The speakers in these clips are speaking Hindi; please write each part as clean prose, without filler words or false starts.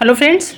हेलो फ्रेंड्स,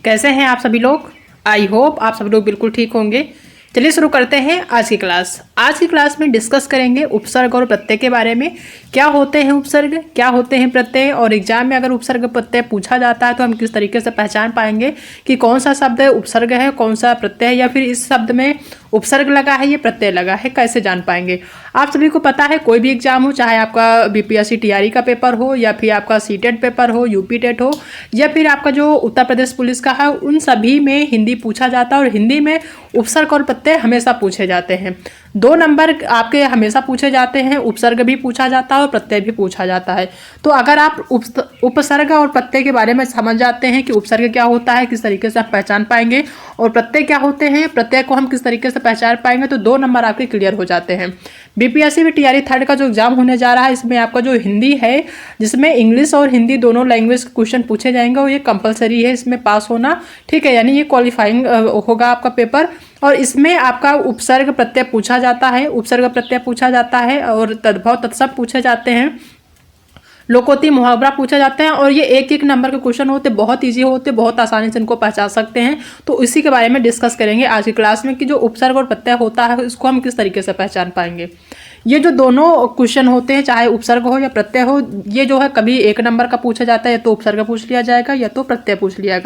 कैसे हैं आप सभी लोग। आई होप आप सभी लोग बिल्कुल ठीक होंगे। चलिए शुरू करते हैं आज की क्लास। आज की क्लास में डिस्कस करेंगे उपसर्ग और प्रत्यय के बारे में। क्या होते हैं उपसर्ग, क्या होते हैं प्रत्यय, और एग्जाम में अगर उपसर्ग प्रत्यय पूछा जाता है तो हम किस तरीके से पहचान पाएंगे कि कौन सा शब्द उपसर्ग है, कौन सा प्रत्यय है, या फिर इस शब्द में उपसर्ग लगा है या प्रत्यय लगा है, कैसे जान पाएंगे। आप सभी को पता है कोई भी एग्जाम हो, चाहे आपका बीपीएससी टीआरई का पेपर हो या फिर आपका सीटेट पेपर हो, यूपी टेट हो, या फिर आपका जो उत्तर प्रदेश पुलिस का है, उन सभी में हिंदी पूछा जाता है और हिंदी में उपसर्ग और प्रत्यय हमेशा पूछे जाते हैं। 2 नंबर आपके हमेशा पूछे जाते हैं, उपसर्ग भी पूछा जाता है और प्रत्यय भी पूछा जाता है। तो अगर आप उपसर्ग और प्रत्यय के बारे में समझ जाते हैं कि उपसर्ग क्या होता है, किस तरीके से आप पहचान पाएंगे, और प्रत्यय क्या होते हैं, प्रत्यय को हम किस तरीके से पहचान पाएंगे, तो 2 नंबर आपके क्लियर हो जाते हैं। बीपीएससी में टीआरई 3rd का जो एग्जाम होने जा रहा है, इसमें आपका जो हिंदी है, जिसमें इंग्लिश और हिंदी दोनों लैंग्वेज क्वेश्चन पूछे जाएंगे और ये कंपलसरी है इसमें पास होना, ठीक है। यानी ये क्वालिफाइंग होगा आपका पेपर। और इसमें आपका उपसर्ग प्रत्यय पूछा जाता है, उपसर्ग प्रत्यय पूछा जाता है, और तद्भव तत्सम पूछे जाते हैं, लोकोक्ति मुहावरा पूछा जाता है। और ये एक एक नंबर के क्वेश्चन होते, बहुत इजी होते, बहुत आसानी से इनको पहचान सकते हैं। तो इसी के बारे में डिस्कस करेंगे आज की क्लास में कि जो उपसर्ग और प्रत्यय होता है इसको हम किस तरीके से पहचान पाएंगे। ये जो दोनों क्वेश्चन होते हैं, चाहे उपसर्ग हो या प्रत्यय हो, ये जो है कभी 1 नंबर का पूछा जाता है, या तो उपसर्ग पूछ लिया जाएगा या तो प्रत्यय पूछ लिया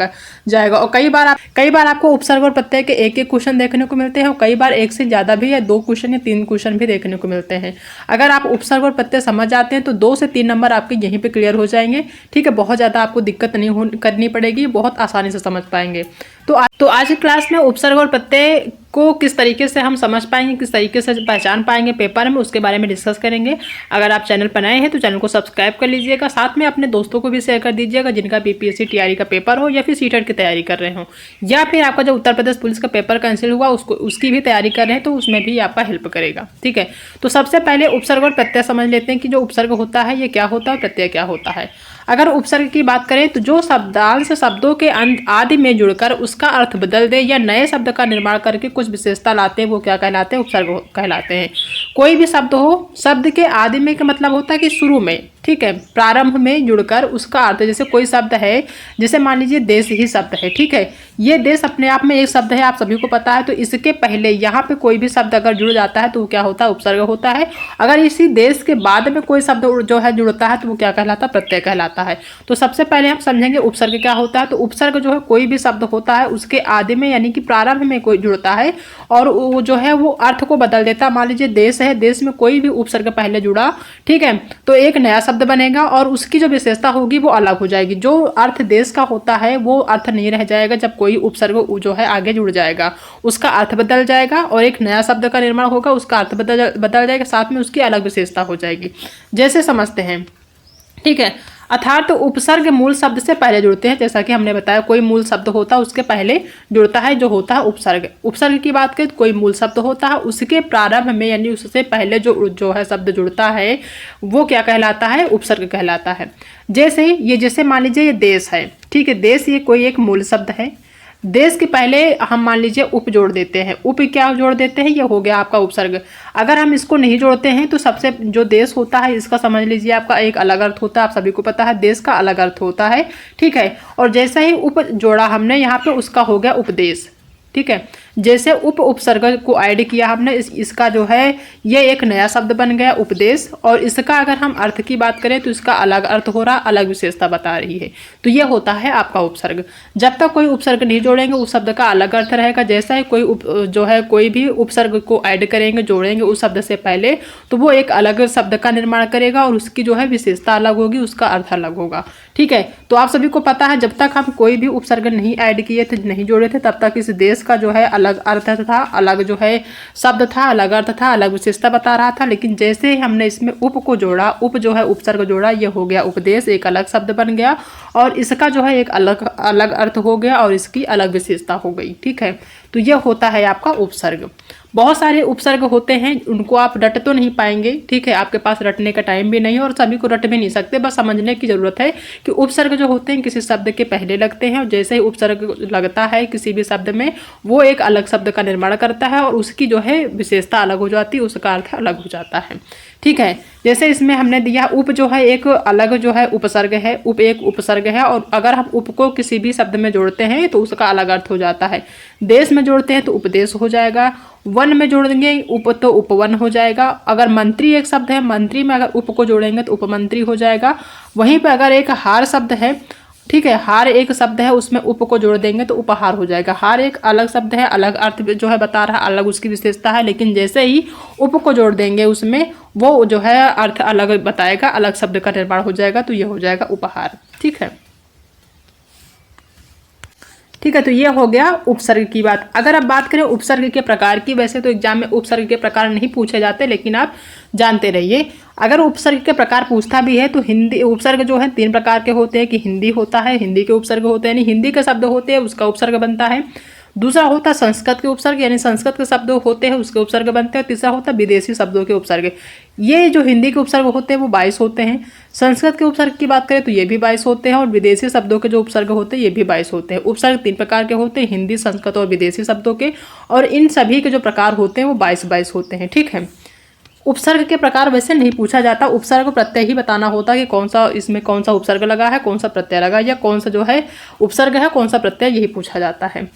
जाएगा। और कई बार आपको उपसर्ग और प्रत्यय के एक एक क्वेश्चन देखने को मिलते हैं, और कई बार 1 से ज़्यादा भी, या 2 क्वेश्चन या 3 क्वेश्चन भी देखने को मिलते हैं। अगर आप उपसर्ग और प्रत्यय समझ जाते हैं तो 2 से 3 नंबर आपके यहीं पे क्लियर हो जाएंगे, ठीक है। बहुत ज़्यादा आपको दिक्कत नहीं करनी पड़ेगी, बहुत आसानी से समझ पाएंगे। तो आज की क्लास में उपसर्ग और प्रत्यय को किस तरीके से हम समझ पाएंगे, किस तरीके से पहचान पाएंगे पेपर में, उसके बारे में डिस्कस करेंगे। अगर आप चैनल पर नए हैं तो चैनल को सब्सक्राइब कर लीजिएगा, साथ में अपने दोस्तों को भी शेयर कर दीजिएगा जिनका बीपीएससी टीआरई का पेपर हो, या फिर सीटेट की तैयारी कर रहे हो, या फिर आपका जो उत्तर प्रदेश पुलिस का पेपर कैंसिल हुआ उसकी भी तैयारी कर रहे हैं, तो उसमें भी आपका हेल्प करेगा, ठीक है। तो सबसे पहले उपसर्ग और प्रत्यय समझ लेते हैं कि जो उपसर्ग होता है ये क्या होता है और प्रत्यय क्या होता है। अगर उपसर्ग की बात करें तो जो शब्दांश शब्दों के आदि में जुड़कर उसका अर्थ बदल दे या नए शब्द का निर्माण करके कुछ विशेषता लाते हैं, वो क्या कहलाते हैं, उपसर्ग कहलाते हैं। कोई भी शब्द हो, शब्द के आदि में का मतलब होता है कि शुरू में, ठीक है, प्रारंभ में जुड़कर उसका अर्थ, जैसे कोई शब्द है, जैसे मान लीजिए देश ही शब्द है, ठीक है। ये देश अपने आप में एक शब्द है, आप सभी को पता है। तो इसके पहले यहाँ पे कोई भी शब्द अगर जुड़ जाता है तो वो क्या होता है, उपसर्ग होता है। अगर इसी देश के बाद में कोई शब्द जो है जुड़ता है तो वो क्या कहलाता है, प्रत्यय कहलाता है। तो सबसे पहले हम समझेंगे उपसर्ग क्या होता है। तो उपसर्ग जो है कोई भी शब्द होता है उसके आदि में यानी कि प्रारंभ में कोई जुड़ता है और वो जो है वो अर्थ को बदल देता है। मान लीजिए देश है, देश में कोई भी उपसर्ग पहले जुड़ा, ठीक है, तो एक नया शब्द बनेगा और उसकी जो विशेषता होगी वो अलग हो जाएगी। जो अर्थ देश का होता है वो अर्थ नहीं रह जाएगा, जब कोई उपसर्ग जो है आगे जुड़ जाएगा उसका अर्थ बदल जाएगा और एक नया शब्द का निर्माण होगा, उसका अर्थ बदल जाएगा, साथ में उसकी अलग विशेषता हो जाएगी। जैसे समझते हैं, ठीक है। अर्थात उपसर्ग मूल शब्द से पहले जुड़ते हैं, जैसा कि हमने बताया कोई मूल शब्द होता है उसके पहले जुड़ता है जो होता है उपसर्ग। उपसर्ग की बात करें तो कोई मूल शब्द होता है उसके प्रारंभ में यानी उससे पहले जो है शब्द जुड़ता है वो क्या कहलाता है, उपसर्ग कहलाता है। जैसे मान लीजिए ये देश है, ठीक है, देश ये कोई एक मूल शब्द है। देश के पहले हम मान लीजिए उप जोड़ देते हैं, उप क्या जोड़ देते हैं, ये हो गया आपका उपसर्ग। अगर हम इसको नहीं जोड़ते हैं तो सबसे जो देश होता है इसका समझ लीजिए आपका एक अलग अर्थ होता है, आप सभी को पता है देश का अलग अर्थ होता है, ठीक है। और जैसे ही उप जोड़ा हमने यहाँ पे उसका हो गया उपदेश, ठीक है। जैसे उपसर्ग को ऐड किया हमने इसका जो है ये एक नया शब्द बन गया उपदेश, और इसका अगर हम अर्थ की बात करें तो इसका अलग अर्थ हो रहा, अलग विशेषता बता रही है। तो ये होता है आपका उपसर्ग। जब तक कोई उपसर्ग नहीं जोड़ेंगे उस शब्द का अलग अर्थ रहेगा। जैसा ही कोई भी उपसर्ग को ऐड करेंगे, जोड़ेंगे उस शब्द से पहले, तो वो एक अलग शब्द का निर्माण करेगा और उसकी जो है विशेषता अलग होगी, उसका अर्थ अलग होगा, ठीक है। तो आप सभी को पता है जब तक हम कोई भी उपसर्ग नहीं ऐड किए थे, नहीं जोड़े थे, तब तक इस देश का जो है अलग अर्थ था, अलग जो है शब्द था, अलग अर्थ था, अलग विशेषता बता रहा था। लेकिन जैसे ही हमने इसमें उप को जोड़ा, उप जो है उपसर्ग जोड़ा, ये हो गया उपदेश, एक अलग शब्द बन गया और इसका जो है एक अलग अर्थ हो गया और इसकी अलग विशेषता हो गई, ठीक है। तो यह होता है आपका उपसर्ग। बहुत सारे उपसर्ग होते हैं, उनको आप रट तो नहीं पाएंगे, ठीक है, आपके पास रटने का टाइम भी नहीं है और सभी को रट भी नहीं सकते, बस समझने की जरूरत है कि उपसर्ग जो होते हैं किसी शब्द के पहले लगते हैं और जैसे ही उपसर्ग लगता है किसी भी शब्द में वो एक अलग शब्द का निर्माण करता है और उसकी जो है विशेषता अलग हो जाती है, उसका अर्थ अलग हो जाता है। ठीक है। जैसे इसमें हमने दिया उप जो है एक अलग जो है उपसर्ग है, उप एक उपसर्ग है, और अगर हम उप को किसी भी शब्द में जोड़ते हैं तो उसका अलग अर्थ हो जाता है। देश में जोड़ते हैं तो उपदेश हो जाएगा, वन में जोड़ेंगे उप तो उपवन हो जाएगा। अगर मंत्री एक शब्द है, मंत्री में अगर उप को जोड़ेंगे तो उपमंत्री हो जाएगा। वहीं पर अगर एक हार शब्द है, ठीक है, हार एक शब्द है, उसमें उप को जोड़ देंगे तो उपहार हो जाएगा। हार एक अलग शब्द है, अलग अर्थ जो है बता रहा है, अलग उसकी विशेषता है, लेकिन जैसे ही उप को जोड़ देंगे उसमें वो जो है अर्थ अलग बताएगा, अलग शब्द का निर्माण हो जाएगा, तो ये हो जाएगा उपहार। ठीक है, ठीक है। तो ये हो गया उपसर्ग की बात। अगर आप बात करें उपसर्ग के प्रकार की, वैसे तो एग्जाम में उपसर्ग के प्रकार नहीं पूछे जाते, लेकिन आप जानते रहिए। अगर उपसर्ग के प्रकार पूछता भी है तो हिंदी उपसर्ग जो है 3 प्रकार के होते हैं कि हिंदी होता है, हिंदी के उपसर्ग होते हैं, यानी हिंदी के शब्द होते हैं उसका उपसर्ग बनता है। दूसरा होता है संस्कृत के उपसर्ग, यानी संस्कृत के शब्द होते हैं उसके उपसर्ग बनते हैं। तीसरा होता है विदेशी शब्दों के उपसर्ग। ये जो हिंदी के उपसर्ग होते हैं वो 22 होते हैं। संस्कृत के उपसर्ग की बात करें तो ये भी 22 होते हैं, और विदेशी शब्दों के जो उपसर्ग होते हैं ये भी 22 होते हैं। उपसर्ग 3 प्रकार के होते हैं, हिंदी, संस्कृत और विदेशी शब्दों के, और इन सभी के जो प्रकार होते हैं वो 22 होते हैं। ठीक है, उपसर्ग के प्रकार वैसे नहीं पूछा जाता, उपसर्ग प्रत्यय ही बताना होता है कि कौन सा इसमें कौन सा उपसर्ग लगा है, कौन सा प्रत्यय लगा, या कौन सा जो है उपसर्ग है, कौन सा प्रत्यय, यही पूछा जाता है।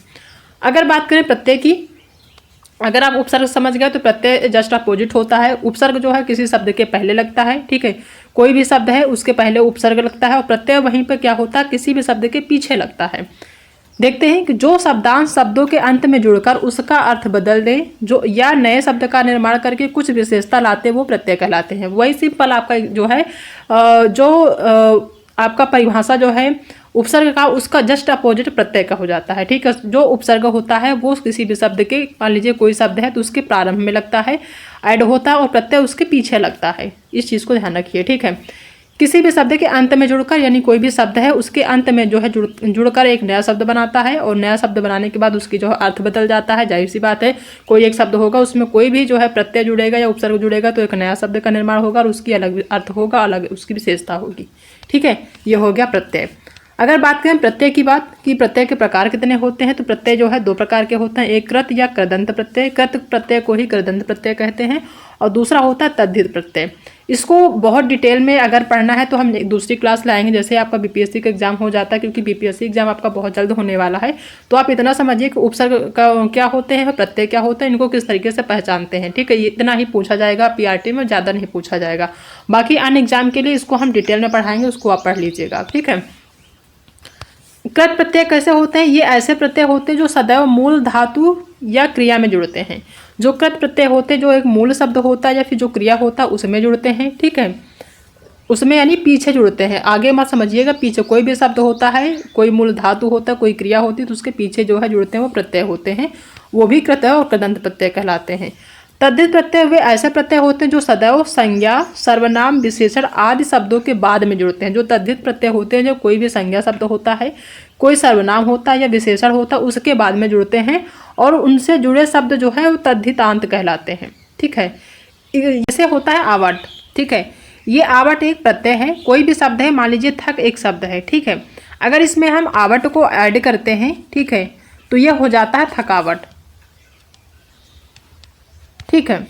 अगर बात करें प्रत्यय की, अगर आप उपसर्ग समझ गए तो प्रत्यय जस्ट अपोजिट होता है। उपसर्ग जो है किसी शब्द के पहले लगता है, ठीक है, कोई भी शब्द है उसके पहले उपसर्ग लगता है, और प्रत्यय वहीं पर क्या होता है, किसी भी शब्द के पीछे लगता है। देखते हैं कि जो शब्दांश शब्दों के अंत में जुड़कर उसका अर्थ बदल दे, जो या नए शब्द का निर्माण करके कुछ विशेषता लाते, वो प्रत्यय कहलाते हैं। वही सिंपल आपका जो है आपका परिभाषा जो है उपसर्ग का, उसका जस्ट अपोजिट प्रत्यय का हो जाता है। ठीक है, जो उपसर्ग होता है वो किसी भी शब्द के, मान लीजिए कोई शब्द है तो उसके प्रारंभ में लगता है, ऐड होता है, और प्रत्यय उसके पीछे लगता है। इस चीज़ को ध्यान रखिए। ठीक है, किसी भी शब्द के अंत में जुड़कर, यानी कोई भी शब्द है उसके अंत में जो है जुड़कर एक नया शब्द बनाता है, और नया शब्द बनाने के बाद उसकी जो है अर्थ बदल जाता है। जाहिर सी बात है, कोई एक शब्द होगा उसमें कोई भी जो है प्रत्यय जुड़ेगा या उपसर्ग जुड़ेगा तो एक नया शब्द का निर्माण होगा, और उसकी अलग अर्थ होगा, अलग उसकी विशेषता होगी। ठीक है, ये हो गया प्रत्यय। अगर बात करें प्रत्यय की बात कि प्रत्यय के प्रकार कितने होते हैं, तो प्रत्यय जो है 2 प्रकार के होते हैं, एक कृत या कृदंत प्रत्यय, कृत प्रत्यय को ही कृदंत प्रत्यय कहते हैं, और दूसरा होता है तद्धित प्रत्यय। इसको बहुत डिटेल में अगर पढ़ना है तो हम दूसरी क्लास लाएंगे, जैसे आपका बीपीएससी का एग्जाम हो जाता है, क्योंकि बीपीएससी एग्जाम आपका बहुत जल्द होने वाला है। तो आप इतना समझिए कि उपसर्ग का क्या होते हैं, प्रत्यय क्या होते हैं, इनको किस तरीके से पहचानते हैं। ठीक है, इतना ही पूछा जाएगा पीआरटी में, ज़्यादा नहीं पूछा जाएगा। बाकी अन्य एग्जाम के लिए इसको हम डिटेल में पढ़ाएंगे, उसको आप पढ़ लीजिएगा। ठीक है, कृत प्रत्यय कैसे होते हैं, ये ऐसे प्रत्यय होते हैं जो सदैव मूल धातु या क्रिया में जुड़ते हैं। जो कृत प्रत्यय होते हैं जो एक मूल शब्द होता है या फिर जो क्रिया होता है उसमें जुड़ते हैं। ठीक है, उसमें यानी पीछे जुड़ते हैं, आगे मत समझिएगा। पीछे कोई भी शब्द होता है, कोई मूल धातु होता है, कोई क्रिया होती है, तो उसके पीछे जो है जुड़ते हैं वो प्रत्यय होते हैं, वो भी कृत और कृदंत प्रत्यय कहलाते हैं। तद्धित प्रत्यय वे ऐसे प्रत्यय होते हैं जो सदैव संज्ञा, सर्वनाम, विशेषण आदि शब्दों के बाद में जुड़ते हैं। जो तद्धित प्रत्यय होते हैं, जो कोई भी संज्ञा शब्द होता है, कोई सर्वनाम होता है या विशेषण होता है, उसके बाद में जुड़ते हैं, और उनसे जुड़े शब्द जो है वो तद्धितांत कहलाते हैं। ठीक है, जैसे होता है आवट। ठीक है, ये आवट एक प्रत्यय है, कोई भी शब्द है, मान लीजिए थक एक शब्द है। ठीक है, अगर इसमें हम आवट को ऐड करते हैं, ठीक है, तो ये हो जाता है थकावट। ठीक है,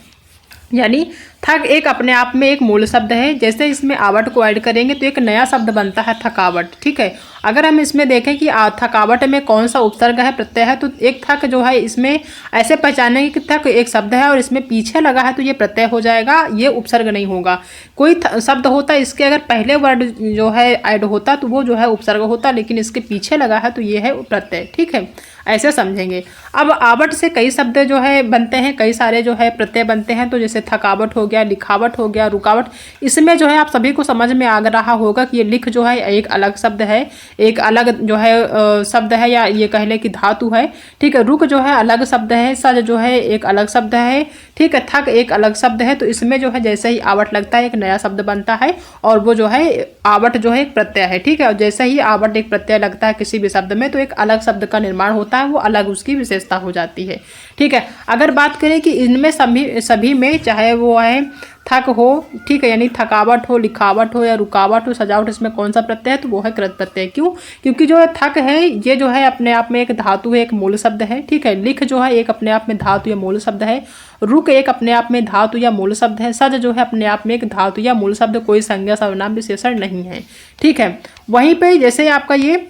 यानी थक एक अपने आप में एक मूल शब्द है, जैसे इसमें आवट को ऐड करेंगे तो एक नया शब्द बनता है थकावट। ठीक है, अगर हम इसमें देखें कि थकावट में कौन सा उपसर्ग है, प्रत्यय है, तो एक थक जो है इसमें ऐसे पहचानेंगे कि थक एक शब्द है और इसमें पीछे लगा है तो ये प्रत्यय हो जाएगा, ये उपसर्ग नहीं होगा। कोई शब्द होता है, इसके अगर पहले वर्ड जो है ऐड होता तो वो जो है उपसर्ग होता, लेकिन इसके पीछे लगा है तो ये है प्रत्यय। ठीक है, ऐसे समझेंगे। अब आवट से कई शब्द जो है बनते हैं, कई सारे जो है प्रत्यय बनते हैं, तो जैसे थकावट हो गया, लिखावट हो गया, रुकावट। इसमें जो है आप सभी को समझ में आ रहा होगा कि ये लिख जो है एक अलग शब्द है, एक अलग जो है शब्द है, या ये कह ले कि धातु है। ठीक है, रुक जो है अलग शब्द है, सज जो है एक अलग शब्द है। ठीक है, थक एक अलग शब्द है, तो इसमें जो है जैसे ही आवट लगता है एक नया शब्द बनता है, और वो जो है आवट जो है एक प्रत्यय है। ठीक है, और जैसे ही आवट एक प्रत्यय लगता है किसी भी शब्द में तो एक अलग शब्द का निर्माण होता है, वो अलग उसकी विशेषता हो जाती है। ठीक है, अगर बात करें कि इनमें सभी में चाहे वो है थक हो, ठीक है, यानी थकावट हो, लिखावट हो या रुकावट हो, सजावट, इसमें कौन सा प्रत्यय है? तो वो है कृत प्रत्यय। क्यों? क्योंकि जो थक है ये जो है अपने आप में एक धातु है, एक मूल शब्द है, ठीक है। लिख जो है एक अपने आप में धातु या मूल शब्द है। रुक एक अपने आप में धातु या मूल शब्द है। सज जो है अपने आप में एक धातु या मूल शब्द, कोई संज्ञा सर्वनाम विशेषण नहीं है, ठीक है। वहीं पे जैसे आपका ये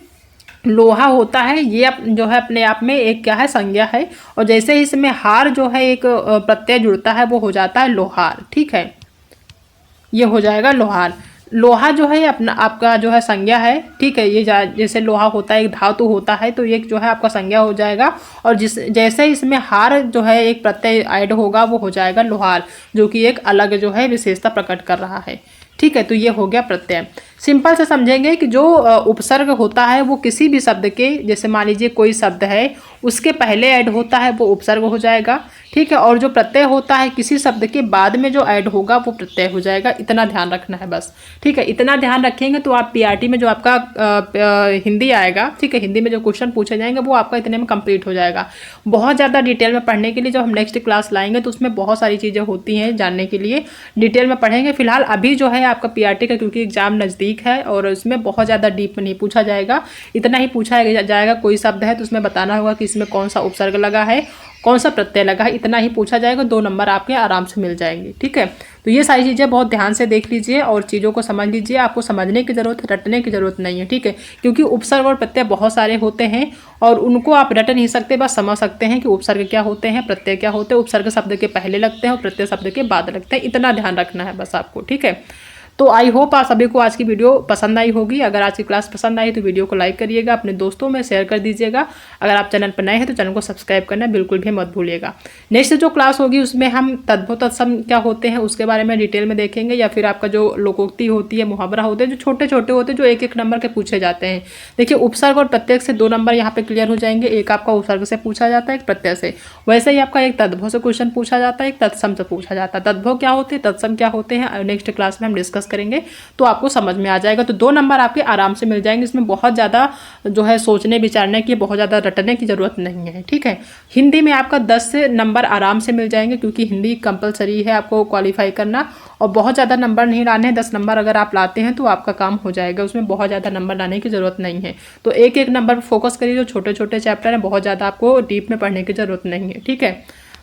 लोहा होता है, ये जो है अपने आप में एक क्या है? संज्ञा है। और जैसे ही इसमें हार जो है एक प्रत्यय जुड़ता है वो हो जाता है लोहार, ठीक है, ये हो जाएगा लोहार। लोहा जो है अपना आपका जो है संज्ञा है, ठीक है। ये जैसे लोहा होता है एक धातु होता है, तो ये जो है आपका संज्ञा हो जाएगा। और जैसे इसमें हार जो है एक प्रत्यय ऐड होगा वो हो जाएगा लोहार, जो कि एक अलग जो है विशेषता प्रकट कर रहा है, ठीक है। तो ये हो गया प्रत्यय। सिंपल से समझेंगे कि जो उपसर्ग होता है वो किसी भी शब्द के, जैसे मान लीजिए कोई शब्द है उसके पहले ऐड होता है वो उपसर्ग हो जाएगा, ठीक है। और जो प्रत्यय होता है किसी शब्द के बाद में जो ऐड होगा वो प्रत्यय हो जाएगा। इतना ध्यान रखना है बस, ठीक है। इतना ध्यान रखेंगे तो आप पीआरटी में जो आपका हिंदी आएगा, ठीक है, हिंदी में जो क्वेश्चन पूछे जाएंगे वो आपका इतने में कंप्लीट हो जाएगा। बहुत ज़्यादा डिटेल में पढ़ने के लिए जब हम नेक्स्ट क्लास लाएंगे तो उसमें बहुत सारी चीज़ें होती हैं जानने के लिए, डिटेल में पढ़ेंगे। फिलहाल अभी जो है आपका पीआरटी का, क्योंकि एग्जाम नज़दीक है और इसमें बहुत ज़्यादा डीप में नहीं पूछा जाएगा, इतना ही पूछा जाएगा। कोई शब्द है तो उसमें बताना होगा कि इसमें कौन सा उपसर्ग लगा है, कौन सा प्रत्यय लगा है, इतना ही पूछा जाएगा। 2 नंबर आपके आराम से मिल जाएंगे, ठीक है। तो ये सारी चीज़ें बहुत ध्यान से देख लीजिए और चीज़ों को समझ लीजिए। आपको समझने की ज़रूरत है, रटने की ज़रूरत नहीं है, ठीक है। क्योंकि उपसर्ग और प्रत्यय बहुत सारे होते हैं और उनको आप रट नहीं सकते, बस समझ सकते हैं कि उपसर्ग क्या होते हैं, प्रत्यय क्या होते हैं। उपसर्ग शब्द के पहले लगते हैं और प्रत्यय शब्द के बाद लगते हैं। इतना ध्यान रखना है बस आपको, ठीक है। तो आई होप आप सभी को आज की वीडियो पसंद आई होगी। अगर आज की क्लास पसंद आई तो वीडियो को लाइक करिएगा, अपने दोस्तों में शेयर कर दीजिएगा। अगर आप चैनल पर नए हैं तो चैनल को सब्सक्राइब करना बिल्कुल भी मत भूलिएगा। नेक्स्ट जो क्लास होगी उसमें हम तद्भव तत्सम क्या होते हैं उसके बारे में डिटेल में देखेंगे, या फिर आपका जो लोकोक्ति होती है, मुहावरा होते हैं, जो छोटे छोटे होते हैं, जो 1-1 नंबर के पूछे जाते हैं। देखिए उपसर्ग और प्रत्यय से 2 नंबर यहाँ पे क्लियर हो जाएंगे। एक आपका उपसर्ग से पूछा जाता है, एक प्रत्यय से। वैसे ही आपका एक तद्भव से क्वेश्चन पूछा जाता है, एक तत्सम से पूछा जाता है। तद्भव क्या होते हैं, तत्सम क्या होते हैं, नेक्स्ट क्लास में हम डिस्कस करेंगे तो आपको समझ में आ जाएगा। तो 2 नंबर आपके आराम से मिल जाएंगे। इसमें बहुत ज़्यादा जो है सोचने विचारने की, बहुत ज़्यादा रटने की ज़रूरत नहीं है, ठीक है। हिंदी में आपका 10 नंबर आराम से मिल जाएंगे, क्योंकि हिंदी कंपलसरी है आपको क्वालिफाई करना। और बहुत ज़्यादा नंबर नहीं लाने हैं, 10 नंबर अगर आप लाते हैं तो आपका काम हो जाएगा। उसमें बहुत ज़्यादा नंबर लाने की ज़रूरत नहीं है। तो 1-1 नंबर पर फोकस करिए। जो छोटे छोटे चैप्टर हैं बहुत ज़्यादा आपको डीप में पढ़ने की ज़रूरत नहीं है, ठीक है।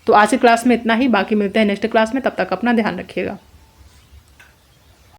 तो आज की क्लास में इतना ही, बाकी मिलते हैं नेक्स्ट क्लास में। तब तक अपना ध्यान रखिएगा।